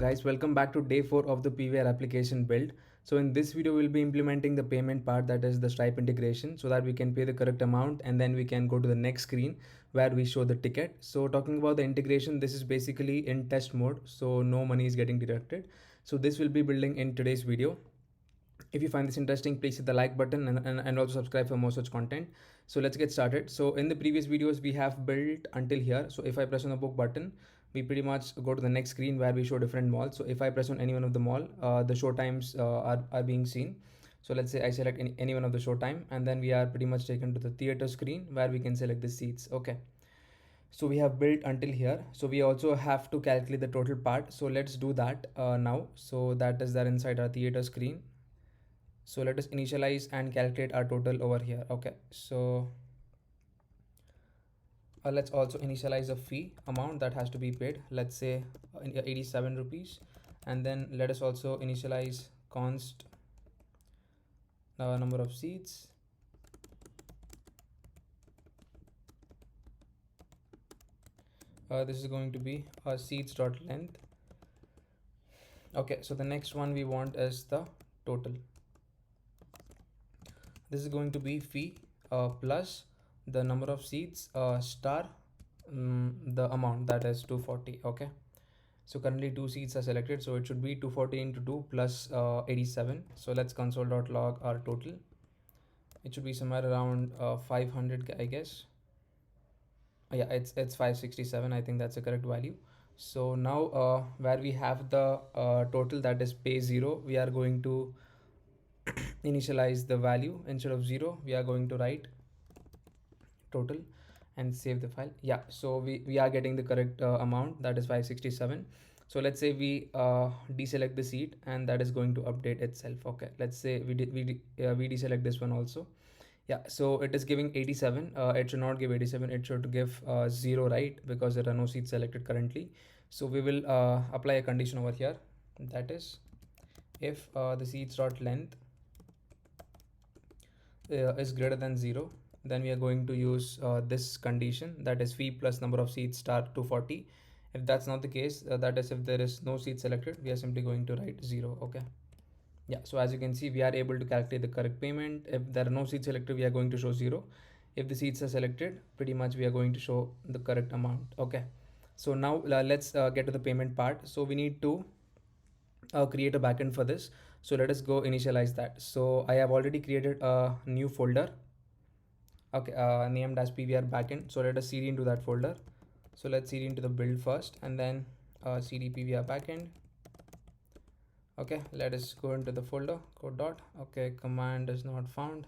guys, welcome back to day 4 of the PVR application build. So in this video we'll be implementing the payment part, that is the Stripe integration, so that we can pay the correct amount and then we can go to the next screen where we show the ticket. So talking about the integration, this is basically in test mode, so no money is getting deducted. So this will be building in today's video. If you find this interesting, please hit the like button and also subscribe for more such content. So let's get started. So in the previous videos we have built until here. So if I press on the book button, we pretty much go to the next screen where we show different malls. So if I press on any one of the mall, the show times are being seen. So let's say I select any one of the show time, and then we are pretty much taken to the theater screen where we can select the seats. Okay, so we have built until here. So we also have to calculate the total part, so let's do that now. So that is there inside our theater screen. So let us initialize and calculate our total over here. Okay, so let's also initialize a fee amount that has to be paid. Let's say 87 rupees, and then let us also initialize const number of seats. This is going to be seats dot length. Okay, so the next one we want is the total. This is going to be fee plus the number of seats star the amount, that is 240. Okay, so currently 2 seats are selected, so it should be 240 into 2 plus 87. So let's console.log our total. It should be somewhere around 500, I guess. Yeah, it's 567. I think that's the correct value. So now where we have the total, that is pay 0, we are going to initialize the value. Instead of 0, we are going to write total and save the file. Yeah, so we are getting the correct amount, that is 567. So let's say we deselect the seat, and that is going to update itself. Okay, let's say we deselect this one also. Yeah, so it is giving 87. It should not give 87, it should give 0, right? Because there are no seats selected currently. So we will apply a condition over here, that is if the seats dot length is greater than 0, then we are going to use this condition, that is fee plus number of seats star 240. If that's not the case, that is if there is no seat selected, we are simply going to write 0. Okay, yeah, so as you can see, we are able to calculate the correct payment. If there are no seats selected, we are going to show 0. If the seats are selected, pretty much we are going to show the correct amount. Okay, so now let's get to the payment part. So we need to create a backend for this. So let us go initialize that. So I have already created a new folder, okay, named as PVR backend. So let us cd into that folder. So let's cd into the build first, and then cd PVR backend. Okay, let us go into the folder code dot. Okay, command is not found.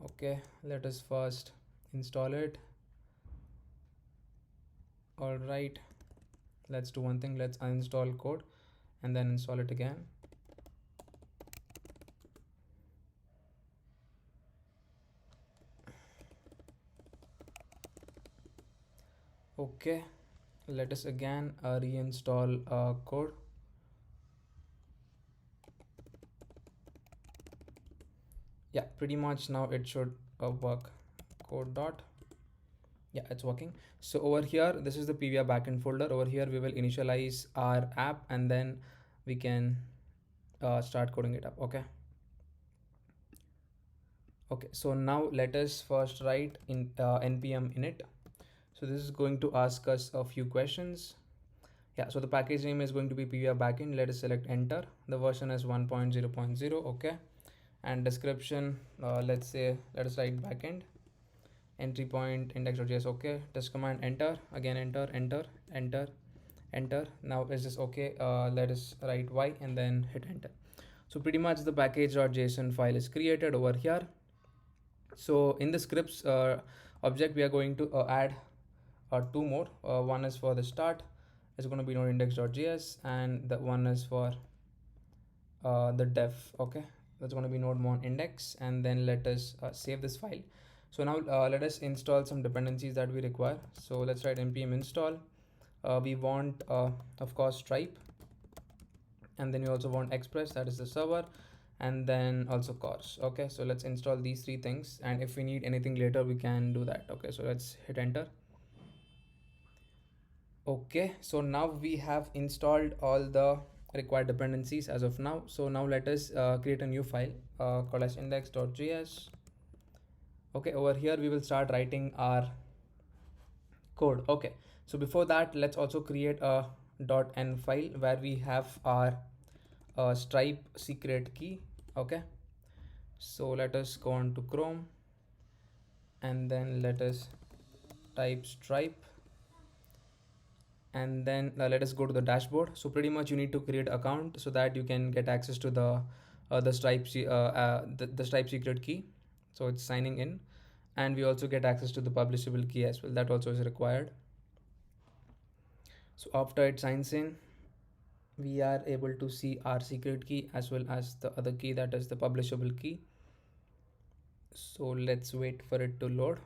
Okay, let us first install it. All right, let's do one thing. Let's uninstall code and then install it again. Okay, let us again reinstall code. Yeah, pretty much now it should work. Code dot, yeah, it's working. So over here, this is the PVR backend folder. Over here we will initialize our app, and then we can start coding it up. Okay, so now let us first write in npm init. So this is going to ask us a few questions. Yeah, so the package name is going to be PVR backend. Let us select enter. The version is 1.0.0. okay, and description, let us write backend entry point index.js. okay, test command enter, again enter, enter, enter, enter. Now is this okay? Let us write y and then hit enter. So pretty much the package.json file is created over here. So in the scripts object, we are going to add two more. One is for the start, it's going to be node index.js, and the one is for the def. okay, that's going to be node mon index, and then let us save this file. So now let us install some dependencies that we require. So let's write npm install. We want of course Stripe, and then we also want Express, that is the server, and then also cars. Okay, so let's install these three things, and if we need anything later we can do that. Okay, so let's hit enter. Okay, so now we have installed all the required dependencies as of now. So now let us create a new file called as index.js. Okay, over here we will start writing our code. Okay, so before that, let's also create a .n file where we have our stripe secret key. Okay, so let us go on to Chrome and then let us type stripe, and then let us go to the dashboard. So pretty much you need to create account so that you can get access to the the stripe secret key. So it's signing in, and we also get access to the publishable key as well, that also is required. So after it signs in, we are able to see our secret key as well as the other key, that is the publishable key. So let's wait for it to load.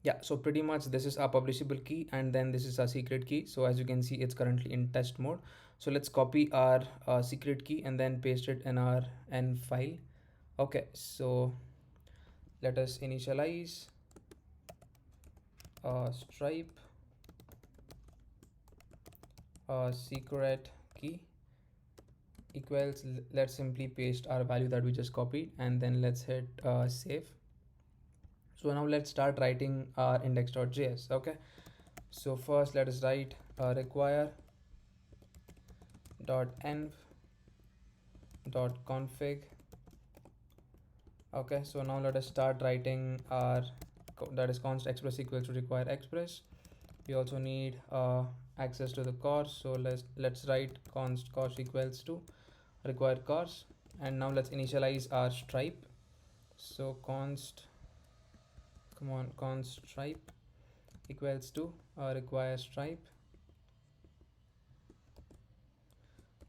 Yeah, so pretty much this is our publishable key and then this is our secret key. So as you can see, it's currently in test mode. So let's copy our secret key and then paste it in our n file. Okay, so let us initialize stripe secret key equals, let's simply paste our value that we just copied and then let's hit save. So now let's start writing our index.js. Okay, so first let us write require .env .config. Okay, so now let us start writing our that is const express equals to require express. We also need access to the cors, so let's write const cors equals to require cors, and now let's initialize our stripe. So const stripe equals to require stripe.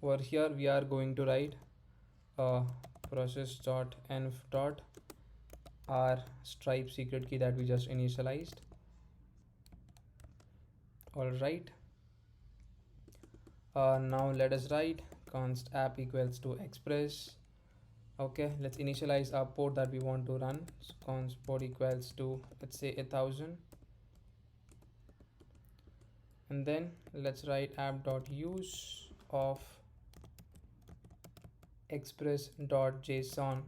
Over here we are going to write process.env dot our stripe secret key that we just initialized. All right, now let us write const app equals to express. Okay, let's initialize our port that we want to run. So const port equals to, let's say, 1000, and then let's write app.use of express.json.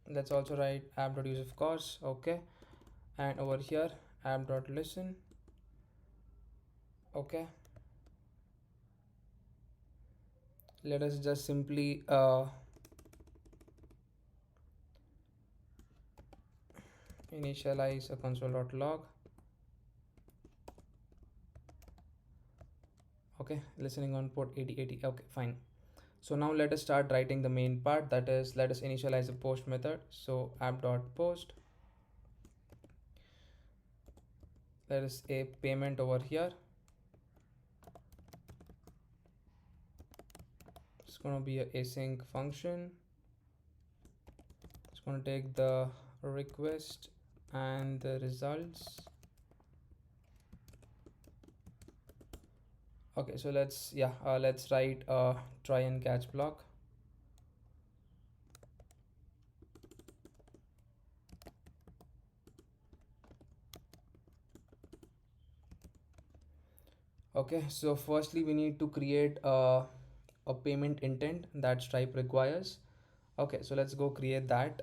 Let's also write app.use of course. Okay, and over here app.listen. Okay, let us just simply initialize a console.log. Okay, listening on port 8080. Okay, fine. So now let us start writing the main part, that is let us initialize the post method. So app.post, there is a payment over here. It's going to be a async function. It's going to take the request and the results. Okay, so let's write a try and catch block. Okay, so firstly we need to create a payment intent that Stripe requires. Okay, so let's go create that.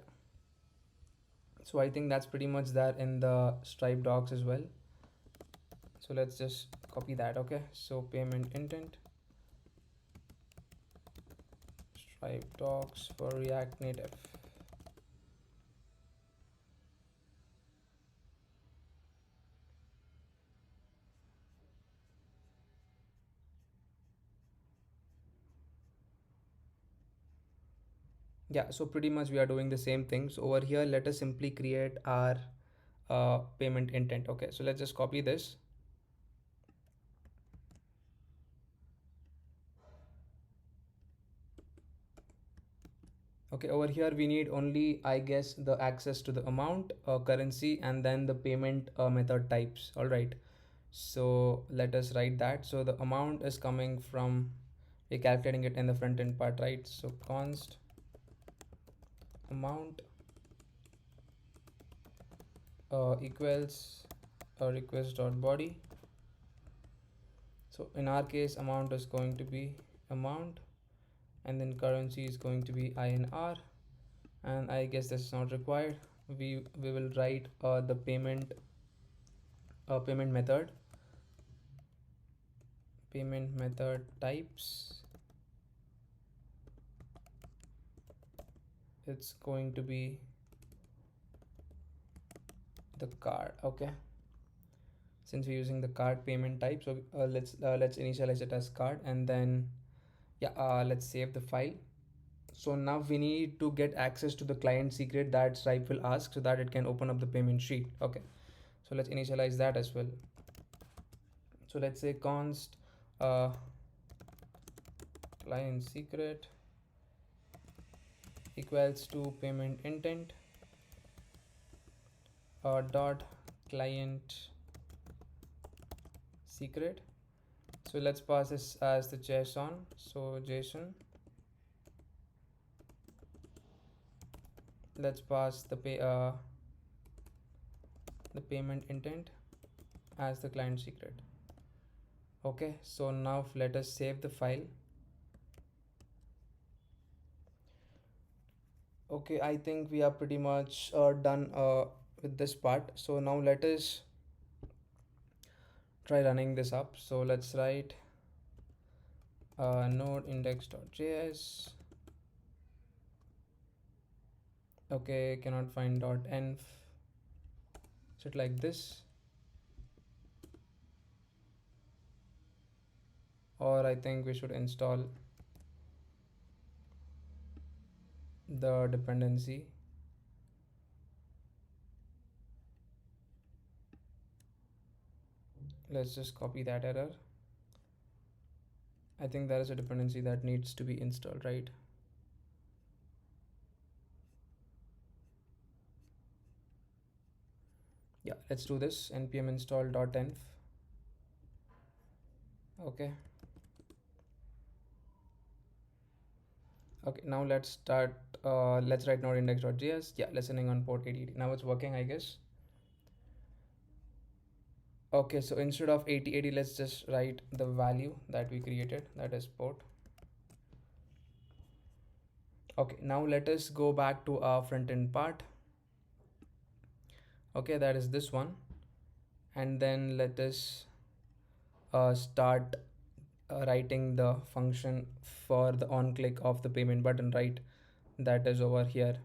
So I think that's pretty much there in the Stripe docs as well. So let's just copy that. Okay, so payment intent Stripe docs for React Native. Yeah, so pretty much we are doing the same thing. So over here let us simply create our payment intent. Okay, so let's just copy this. Okay, over here we need only, I guess, the access to the amount, currency, and then the payment method types. All right, so let us write that. So the amount is coming from, we're calculating it in the front end part, right? So const amount. equals request dot body. So in our case, amount is going to be amount, and then currency is going to be INR, and I guess this is not required. We will write the payment method types. It's going to be the card. Okay, since we're using the card payment type, so let's initialize it as card, and then yeah, let's save the file. So now we need to get access to the client secret that Stripe will ask so that it can open up the payment sheet. Okay, so let's initialize that as well. So let's say const uh, client secret equals to payment intent dot client secret. So let's pass this as the JSON. So JSON, let's pass the payment intent as the client secret. Okay, so now let us save the file. Okay, I think we are pretty much done with this part. So now let us try running this up. So let's write node index.js. Okay, cannot find .env. Is it like this? Or I think we should install the dependency. Let's just copy that error. I think there is a dependency that needs to be installed, right? Yeah, let's do this. npm install.env. Okay. Okay, now let's start. Let's write node index.js. Yeah, listening on port 8080. Now it's working, I guess. Okay, so instead of 8080, let's just write the value that we created, that is port. Okay, now let us go back to our front end part. Okay, that is this one. And then let us start writing the function for the on click of the payment button, right? That is over here.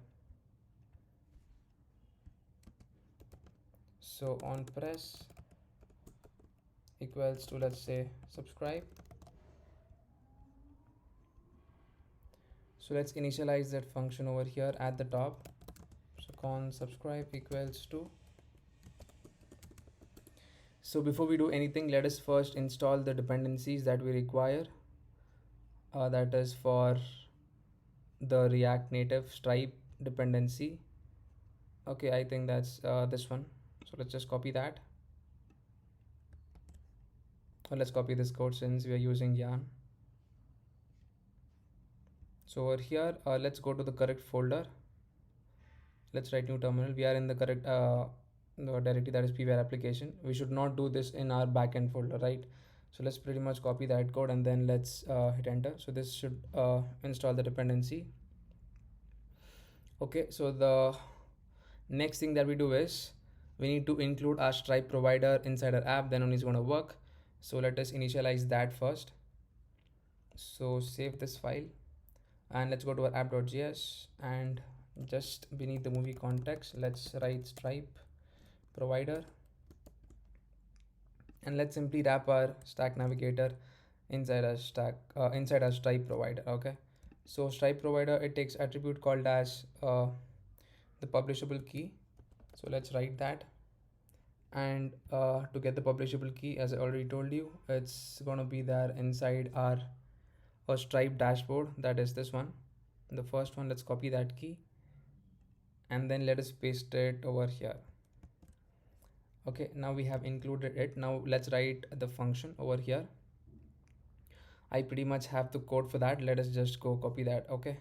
So on press equals to, let's say, subscribe. So let's initialize that function over here at the top. So con subscribe equals to. So before we do anything, let us first install the dependencies that we require. That is for the React Native Stripe dependency. Okay, I think that's this one. So let's just copy that. Or let's copy this code since we are using Yarn. So over here, let's go to the correct folder. Let's write new terminal. We are in the correct the directory, that is PVR application. We should not do this in our backend folder, right? So let's pretty much copy that code and then let's hit enter. So this should install the dependency. Okay, so the next thing that we do is we need to include our Stripe provider inside our app, then only it's going to work. So let us initialize that first. So save this file and let's go to our app.js, and just beneath the movie context, let's write Stripe provider, and let's simply wrap our stack navigator inside our inside our Stripe provider. Okay, so Stripe provider, it takes attribute called as the publishable key. So let's write that, and to get the publishable key, as I already told you, it's gonna be there inside our Stripe dashboard, that is this one, the first one. Let's copy that key and then let us paste it over here. Okay, now we have included it. Now let's write the function over here. I pretty much have the code for that. Let us just go copy that. Okay,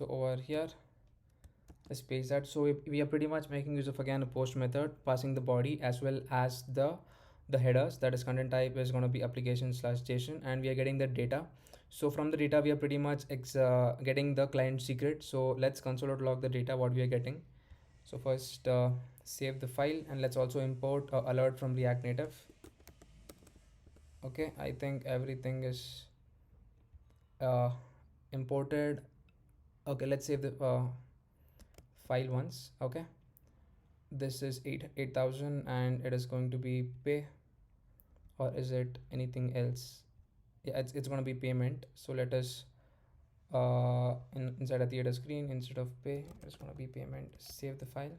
So over here, let's paste that. So we are pretty much making use of again a post method, passing the body as well as the headers. That is content type is going to be application slash JSON, and we are getting the data. So from the data we are pretty much getting the client secret. So let's console.log the data what we are getting. So first save the file, and let's also import alert from React Native. Okay, I think everything is uh, imported. Okay, let's save the file once. Okay, this is 8,000 and it is going to be pay, or is it anything else? Yeah, it's going to be payment. So let us inside a theater screen, instead of pay it's going to be payment. Save the file.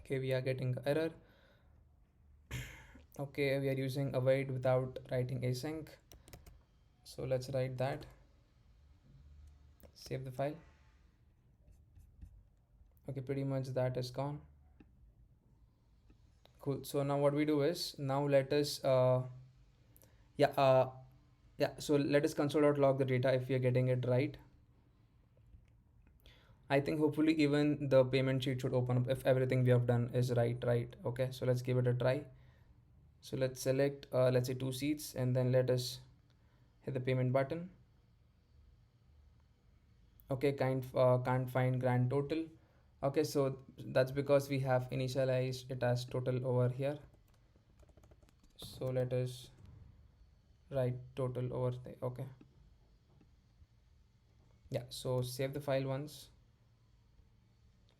Okay, we are getting error. Okay, we are using await without writing async, so let's write that. Save the file. Okay, pretty much that is gone. Cool. So now what we do is, now let us yeah yeah, so let us console.log the data if we are getting it right. I think hopefully even the payment sheet should open up if everything we have done is right. Okay, so let's give it a try. So let's select let's say 2 seats, and then let us hit the payment button. Okay, can't find grand total. Okay, so that's because we have initialized it as total over here. So let us write total over there. Okay, yeah, so save the file once.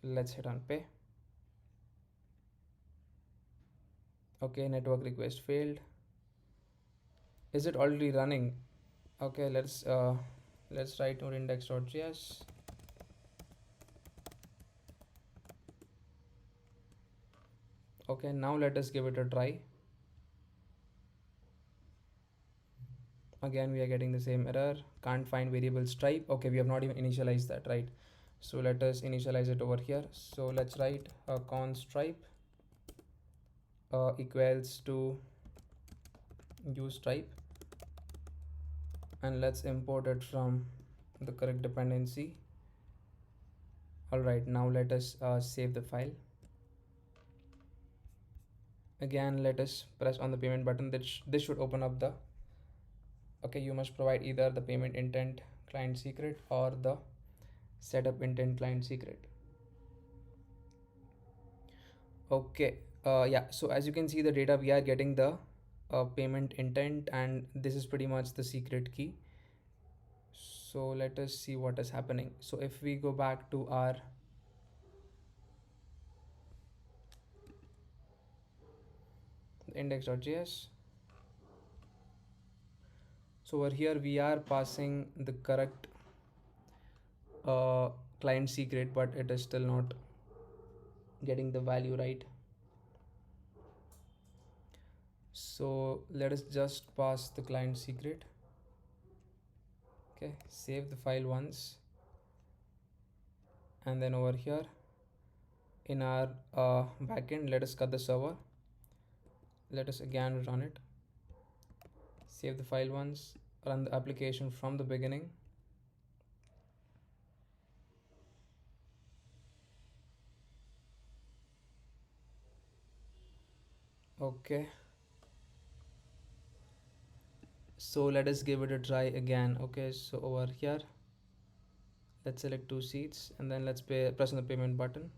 Let's hit on pay. Okay, network request failed. Is it already running? Okay, let's write node index.js. Okay, now let us give it a try. Again we are getting the same error, can't find variable stripe. Okay, we have not even initialized that, right? So let us initialize it over here. So let's write const stripe equals to use stripe, and let's import it from the correct dependency. All right, now let us save the file. Again let us press on the payment button. This should open up the, okay, you must provide either the payment intent client secret or the setup intent client secret. Okay, yeah, so as you can see the data, we are getting the payment intent, and this is pretty much the secret key. So let us see what is happening. So if we go back to our index.js, so over here we are passing the correct uh, client secret, but it is still not getting the value right. So let us just pass the client secret. Okay, save the file once, and then over here in our backend, let us cut the server. Let us again run it. Save the file once, run the application from the beginning. Okay, so let us give it a try again. Okay, so over here let's select 2 seats, and then let's press on the payment button.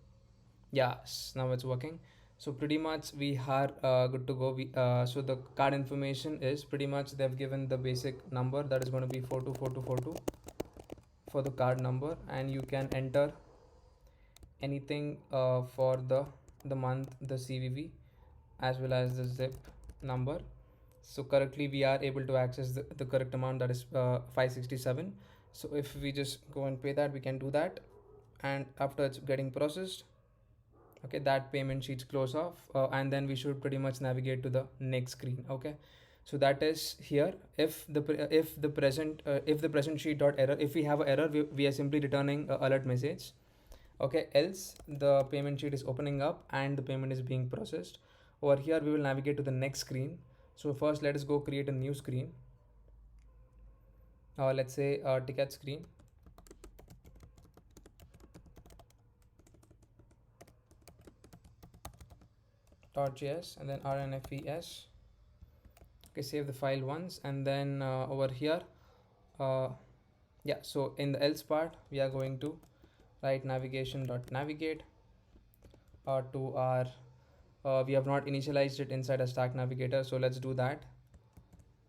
Yes, now it's working. So pretty much we are good to go. So the card information is pretty much they've given the basic number, that is going to be 424242 for the card number, and you can enter anything for the month, the CVV, as well as the zip number. So currently we are able to access the correct amount, that is 567. So if we just go and pay that, we can do that, and after it's getting processed, okay, that payment sheets close off, and then we should pretty much navigate to the next screen. Okay, so that is here. If the present sheet dot error, if we have an error, we are simply returning a alert message. Okay, else the payment sheet is opening up and the payment is being processed. Over here we will navigate to the next screen. So first let us go create a new screen. Let's say a ticket screen. init.js and then rnfes. Okay, save the file once, and then over here, uh, yeah, so in the else part we are going to write navigation.navigate to our we have not initialized it inside a stack navigator, so let's do that.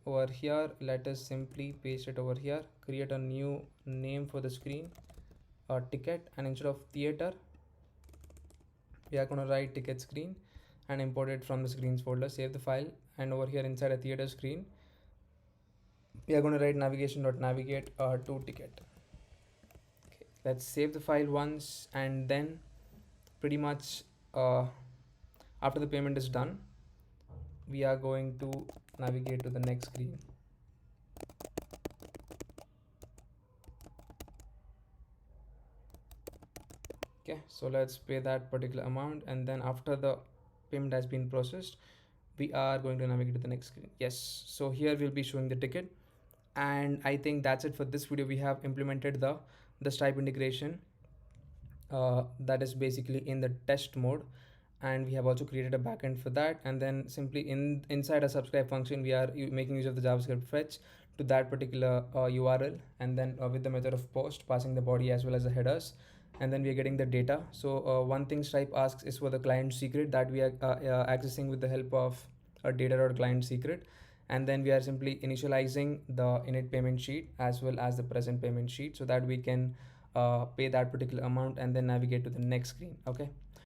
Over here, let us simply paste it over here, create a new name for the screen, ticket, and instead of theater we are going to write ticket screen and import it from the screens folder. Save the file, and over here inside a theater screen we are going to write navigation.navigate to ticket. Okay, let's save the file once, and then pretty much after the payment is done we are going to navigate to the next screen. Okay, so let's pay that particular amount, and then after the payment has been processed we are going to navigate to the next screen. Yes, so here we'll be showing the ticket, and I think that's it for this video. We have implemented the Stripe integration that is basically in the test mode, and we have also created a backend for that, and then simply inside a subscribe function we are making use of the JavaScript fetch to that particular URL, and then with the method of post passing the body as well as the headers, and then we are getting the data. So one thing Stripe asks is for the client secret that we are accessing with the help of a data.client secret, and then we are simply initializing the init payment sheet as well as the present payment sheet so that we can pay that particular amount and then navigate to the next screen. Okay,